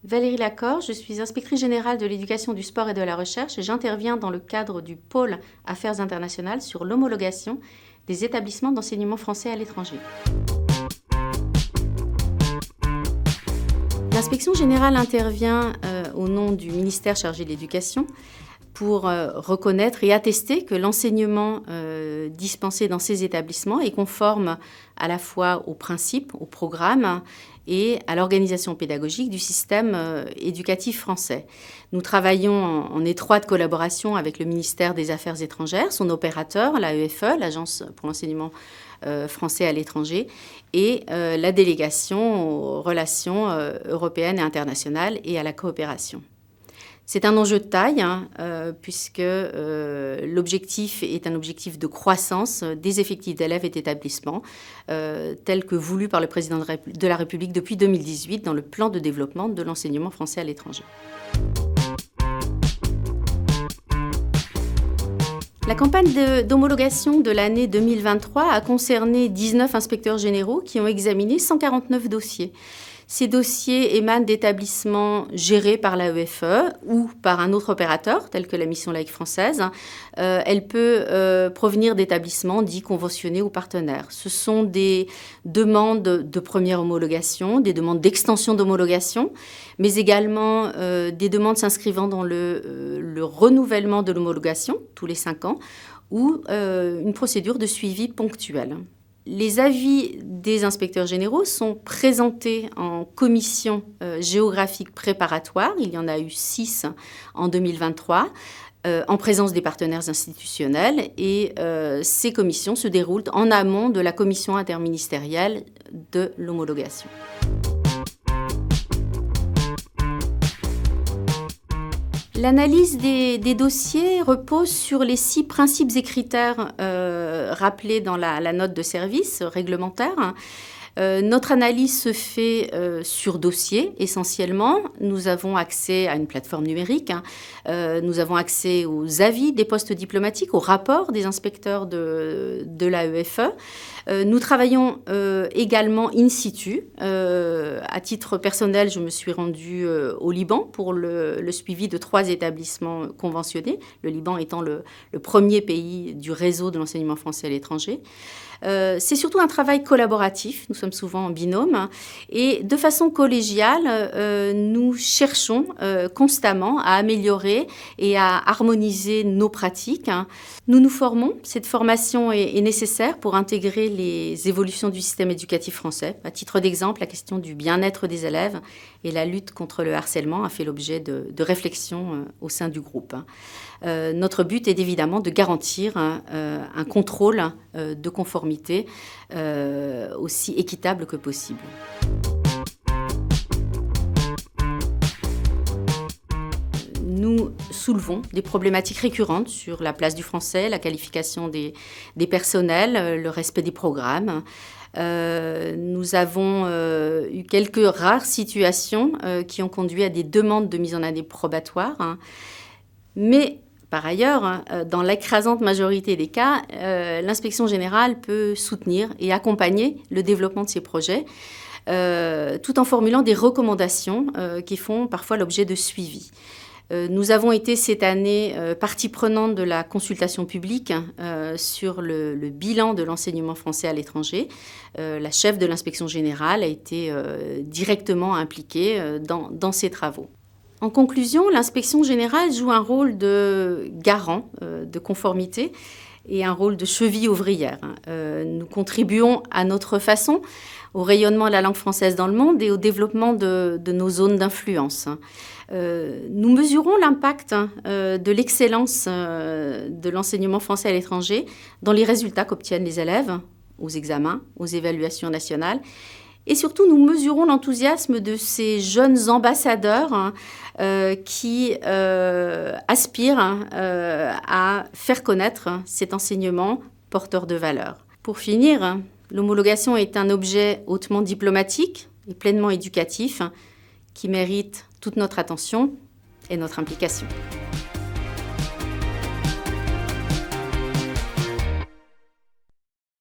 Valérie Lacor, je suis inspectrice générale de l'éducation, du sport et de la recherche et j'interviens dans le cadre du pôle Affaires internationales sur l'homologation des établissements d'enseignement français à l'étranger. L'inspection générale intervient au nom du ministère chargé de l'éducation pour reconnaître et attester que l'enseignement dispensé dans ces établissements est conforme à la fois aux principes, au programme et à l'organisation pédagogique du système éducatif français. Nous travaillons en étroite collaboration avec le ministère des Affaires étrangères, son opérateur, l'AEFE, l'Agence pour l'enseignement français à l'étranger, et la délégation aux relations européennes et internationales et à la coopération. C'est un enjeu de taille, puisque l'objectif est un objectif de croissance des effectifs d'élèves et d'établissements, tel que voulu par le président de la République depuis 2018 dans le plan de développement de l'enseignement français à l'étranger. La campagne d'homologation de l'année 2023 a concerné 19 inspecteurs généraux qui ont examiné 149 dossiers. Ces dossiers émanent d'établissements gérés par l'AEFE ou par un autre opérateur, tel que la Mission laïque française. Elle peut provenir d'établissements dits conventionnés ou partenaires. Ce sont des demandes de première homologation, des demandes d'extension d'homologation, mais également des demandes s'inscrivant dans le renouvellement de l'homologation, tous les 5 ans, ou une procédure de suivi ponctuel. Les avis des inspecteurs généraux sont présentés en commission géographique préparatoire. Il y en a eu 6 en 2023, en présence des partenaires institutionnels. Et ces commissions se déroulent en amont de la commission interministérielle de l'homologation. L'analyse des dossiers repose sur les 6 principes et critères rappelés dans la note de service réglementaire. Notre analyse se fait sur dossier essentiellement. Nous avons accès à une plateforme numérique. Nous avons accès aux avis des postes diplomatiques, aux rapports des inspecteurs de l'AEFE. Nous travaillons également in situ. À titre personnel, je me suis rendue au Liban pour le suivi de 3 établissements conventionnés, le Liban étant le premier pays du réseau de l'enseignement français à l'étranger. C'est surtout un travail collaboratif, nous sommes souvent en binôme, et de façon collégiale, nous cherchons constamment à améliorer et à harmoniser nos pratiques. Nous nous formons, cette formation est nécessaire pour intégrer les évolutions du système éducatif français. À titre d'exemple, la question du bien-être des élèves et la lutte contre le harcèlement a fait l'objet de réflexions au sein du groupe. Notre but est évidemment de garantir un contrôle de conformité aussi équitable que possible. Nous soulevons des problématiques récurrentes sur la place du français, la qualification des personnels, le respect des programmes. Nous avons eu quelques rares situations qui ont conduit à des demandes de mise en année probatoire. Mais par ailleurs, dans l'écrasante majorité des cas, l'inspection générale peut soutenir et accompagner le développement de ces projets, tout en formulant des recommandations qui font parfois l'objet de suivi. Nous avons été cette année partie prenante de la consultation publique sur le bilan de l'enseignement français à l'étranger. La chef de l'inspection générale a été directement impliquée dans ces travaux. En conclusion, l'inspection générale joue un rôle de garant de conformité et un rôle de cheville ouvrière. Nous contribuons à notre façon au rayonnement de la langue française dans le monde et au développement de nos zones d'influence. Nous mesurons l'impact de l'excellence de l'enseignement français à l'étranger dans les résultats qu'obtiennent les élèves aux examens, aux évaluations nationales. Et surtout, nous mesurons l'enthousiasme de ces jeunes ambassadeurs qui aspirent à faire connaître cet enseignement porteur de valeur. Pour finir, l'homologation est un objet hautement diplomatique et pleinement éducatif qui mérite toute notre attention et notre implication.